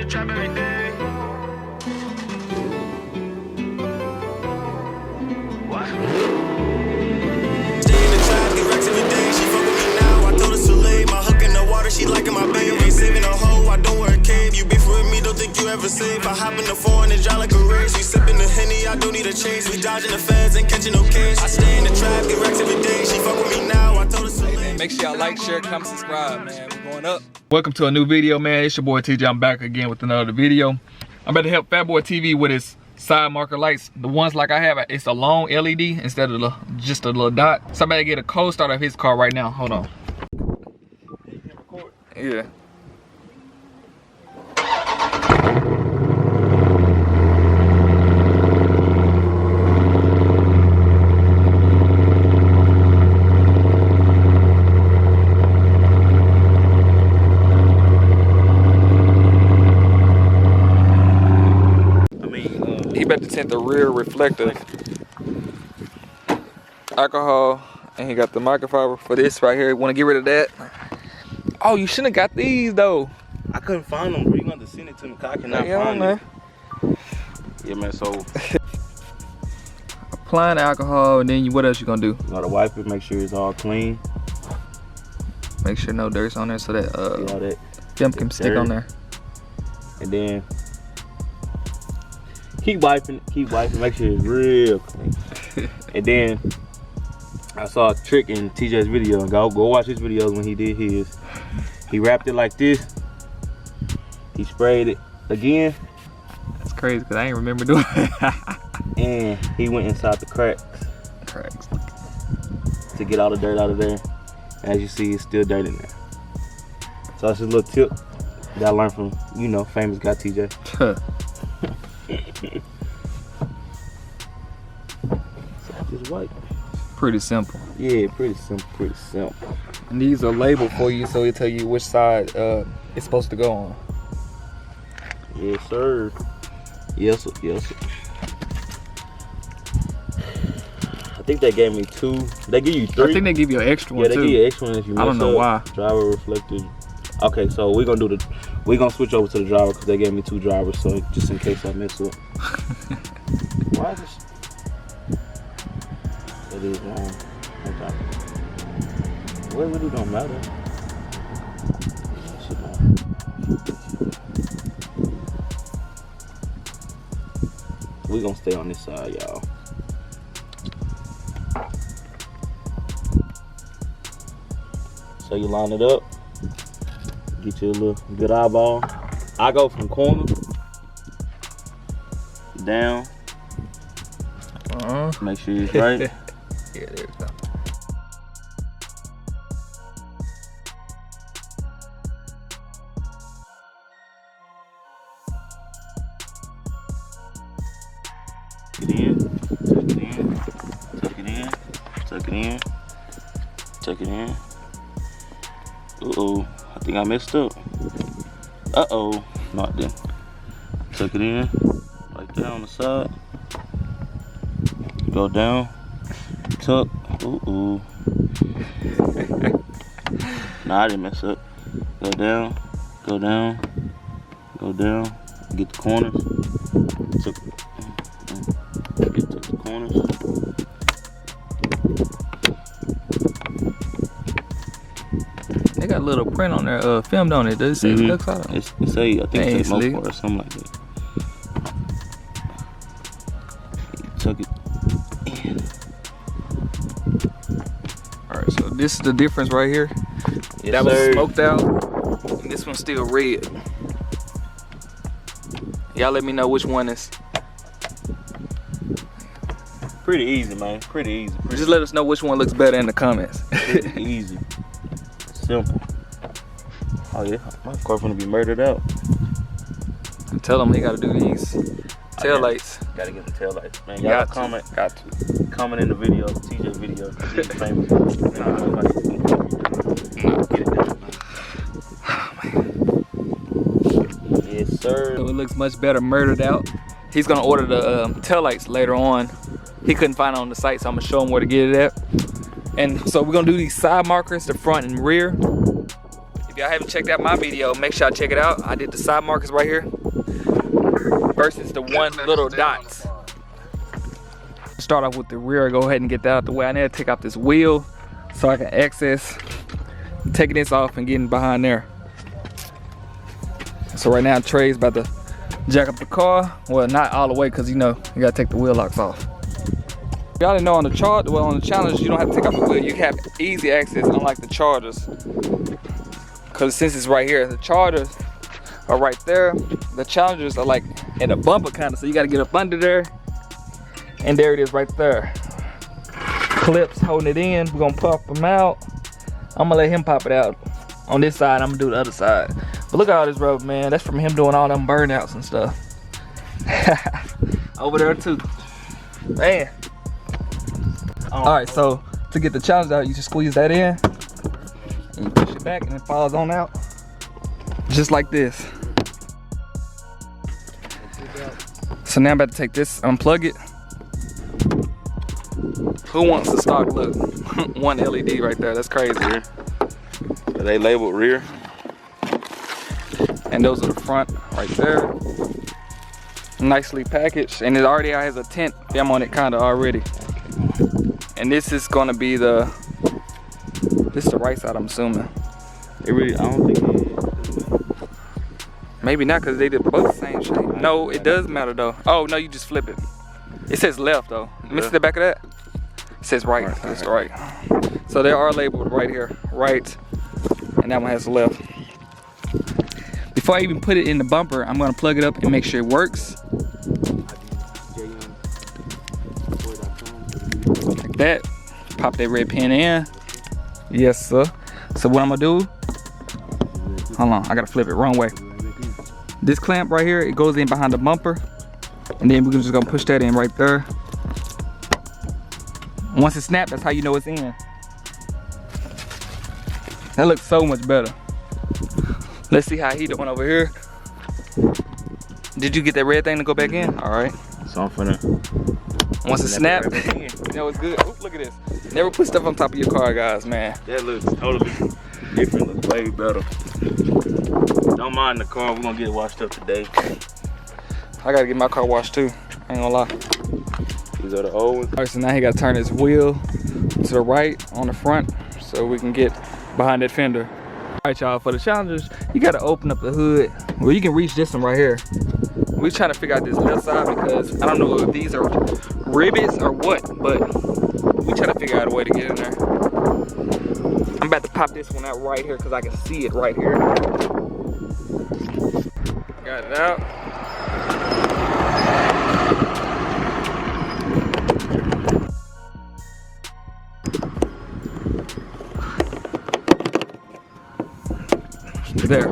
the trap every day. What? Stay in the trap, get racks every day. She fuck with me now. I told her to lay my hook in the water. She liking my babe. Ain't saving a hoe. I don't wear a cave. You beef with me, don't think you ever safe. I hop in the foreign and drive like a race. We sipping the Henny, I don't need a chase. We dodging the feds and catching no case. I stay in the trap, get racks every day. She fuck with me now. I told her to lay. Make sure y'all like, share, comment, subscribe, man. We're going up. Welcome to a new video, man. It's your boy TJ. I'm back again with another video. I'm about to help Fat Boy TV with his side marker lights. The ones like I have, it's a long LED instead of just a little dot. Somebody get a cold start of his car right now. Hold on. Yeah. He about to tint the rear reflector alcohol, and he got the microfiber for this right here. Want to get rid of that? Oh, you shouldn't have got these though. I couldn't find them, bro. You gonna send it to me, cause I cannot find man. it. Yeah, man. So applying alcohol, and then what else you gonna do? you gotta wipe it, make sure it's all clean. Make sure no dirt's on there so that all that film can stick on there. And then keep wiping, make sure it's real clean. And then I saw a trick in TJ's video, and go watch his videos when he did his. He wrapped it like this. He sprayed it again. That's crazy because I ain't remember doing it. And he went inside the cracks to get all the dirt out of there. As you see, it's still dirt in there. So that's just a little tip that I learned from, you know, famous guy TJ. So just wipe. Pretty simple. Yeah, pretty simple, And these are labeled for you, so it'll tell you which side it's supposed to go on. Yes, sir. Yes, sir. Yes, sir. I think they gave me 2. They give you 3. I think they give you an extra one yeah, they too. give you an extra one if you mess I don't know why. Driver reflector. Okay, so we're gonna switch over to the driver because they gave me 2 drivers, so just in case I mess up. Why is this? It is wrong. Well, it really don't matter. We're gonna stay on this side, y'all. So you line it up, get you a little good eyeball. I go from corner down. Make sure it's right. Yeah, there we go. Tuck it in, tuck it in, tuck it in, tuck it in, tuck it in. Uh-oh, I think I messed up. Uh-oh, not then. Tuck it in, right there on the side. Go down, tuck, ooh. Nah, I didn't mess up. Go down, go down, go down. Get the corners. Tuck the corners. They got a little print on their film, don't it? Does it say looks out? It say, I think it's mopar or something like that. Tuck it in. Alright, so this is the difference right here. Yes, that was sir. smoked out, and this one's still red. Y'all let me know which one is. Pretty easy, man. Pretty easy. Just let us know which one looks better in the comments. Pretty easy. Simple. Oh yeah, my car gonna be murdered out. Tell them he gotta do these tail lights. Gotta get the tail lights, man. Y'all comment in the video, TJ video. He's famous. Get it done. Oh, man. Yes, sir. So it looks much better murdered out. He's gonna order the tail lights later on. He couldn't find it on the site, so I'm gonna show him where to get it at. And so we're gonna do these side markers, the front and rear. If y'all haven't checked out my video, make sure y'all check it out. I did the side markers right here versus the one little dots. Start off with the rear, go ahead and get that out the way. I need to take out this wheel so I can access taking this off and getting behind there. So right now Trey's about to jack up the car. Well, not all the way, because you know you gotta take the wheel locks off. Y'all didn't know on the Challenge you don't have to take off the wheel. You can have easy access, unlike the Chargers. Because since it's right here, the Chargers are right there. The Challengers are like in a bumper kind of, so you gotta get up under there. And there it is right there. Clips holding it in. We're gonna pop them out. I'm gonna let him pop it out on this side. I'm gonna do the other side. But look at all this rubber, man. That's from him doing all them burnouts and stuff. Over there too. Man. All right, so to get the Challenge out, you just squeeze that in. And you push it back and it falls on out. Just like this. So now I'm about to take this, unplug it. Who wants the stock look? One LED right there, that's crazy. Are they labeled rear? And those are the front right there. Nicely packaged, and it already has a tint film on it kinda already. And this is gonna be this is the right side, I'm assuming. It really, I don't think it is. Maybe not, because they did both the same shape. No, it does matter though. Oh no, you just flip it. It says left though. Let me see the back of that. It says right, that's the right. So they are labeled right here, right, and that one has left. Before I even put it in the bumper, I'm gonna plug it up and make sure it works. Like that. Pop that red pin in. Yes, sir. So what I'm gonna do, hold on, I gotta flip it wrong way. This clamp right here, it goes in behind the bumper, and then we're just gonna push that in right there. Once it snaps, that's how you know it's in. That looks so much better. Let's see how he doing over here. Did you get that red thing to go back in? All right. So I'm finna. Once it snaps, you know it's good. Oh, look at this. Never put stuff on top of your car, guys, man. That looks totally different, looks way better. Don't mind the car, we're gonna get it washed up today. I gotta get my car washed too, I ain't gonna lie. These are the old ones. All right, so now he gotta turn his wheel to the right on the front so we can get behind that fender. All right, y'all, for the Challengers, you gotta open up the hood. Well, you can reach this one right here. We're trying to figure out this left side because I don't know if these are rivets or what, but we trying to figure out a way to get in there. I'm about to pop this one out right here because I can see it right here. Got it out. There,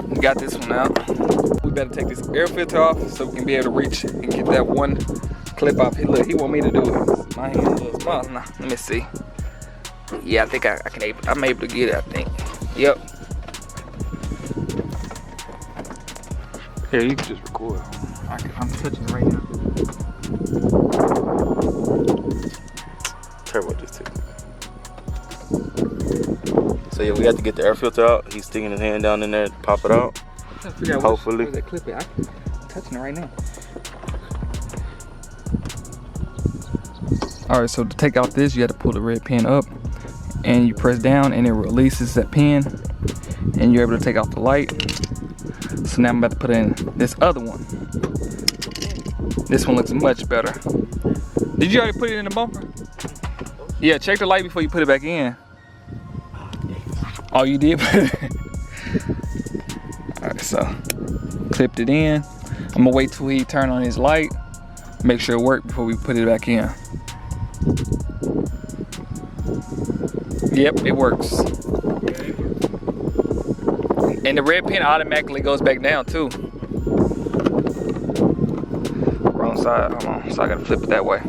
we got this one out. We better take this air filter off so we can be able to reach and get that one clip off. Hey, look, he want me to do it. My hand a little small. Nah, let me see. Yeah, I think I'm able to get it, I think. Yep. Here, you can just record. I'm touching right now. Turbo just took it. So yeah, we have to get the air filter out. He's sticking his hand down in there to pop it out. Hopefully. Where's that clip at? I'm touching it right now. All right, so to take out this, you have to pull the red pin up and you press down and it releases that pin and you're able to take out the light. So now I'm about to put in this other one. This one looks much better. Did you already put it in the bumper? Yeah, check the light before you put it back in. Oh, you did? Alright, so clipped it in. I'm gonna wait till he turn on his light, make sure it works before we put it back in. Yep, it works. And the red pin automatically goes back down too. Wrong side, hold on, so I gotta flip it that way.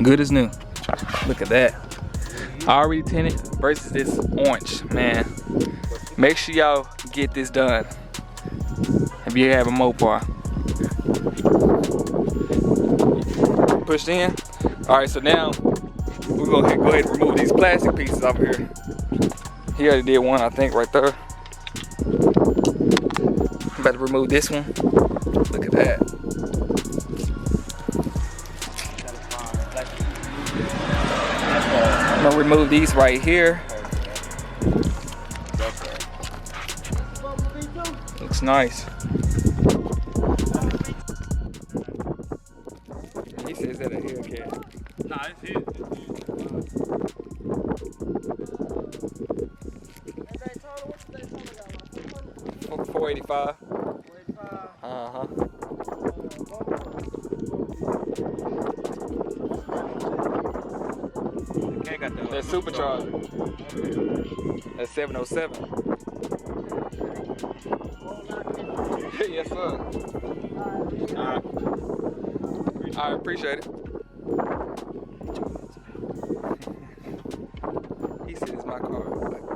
Good as new. Look at that. Already tinted versus this orange, man. Make sure y'all get this done if you have a mopar. pushed in. All right, so now we're gonna go ahead and remove these plastic pieces off here. He already did one, I think, right there. I'm about to remove this one. Look at that. I'm gonna remove these right here. Looks nice. He says that a Hellcat. Nah, it's his. 485. Uh-huh. That's supercharged. That's 707. Yes, sir. I appreciate it. He said it's my car,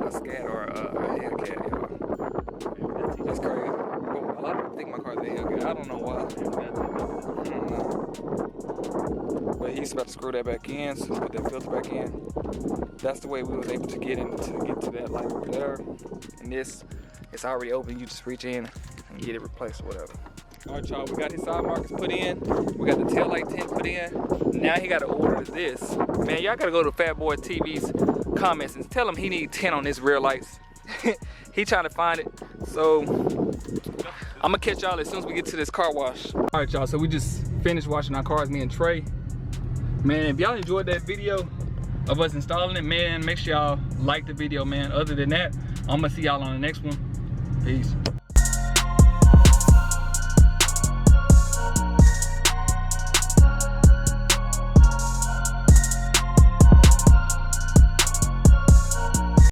a Scat or a Hellcat. That's crazy. Well, a lot of people think my car's a Hellcat. I don't know why. But he's about to screw that back in, so put that filter back in. That's the way we was able to get to that light over there. And this, it's already open. You just reach in and get it replaced or whatever. All right, y'all, we got his side markers put in. We got the tail light tint put in. Now he got to order this. Man, y'all got to go to Fat Boy TV's comments and tell him he need 10 on his rear lights. He trying to find it. So I'm gonna catch y'all as soon as we get to this car wash. All right, y'all, so we just finished washing our cars, me and Trey. Man, if y'all enjoyed that video of us installing it, man, make sure y'all like the video, man. Other than that, I'm gonna see y'all on the next one. Peace.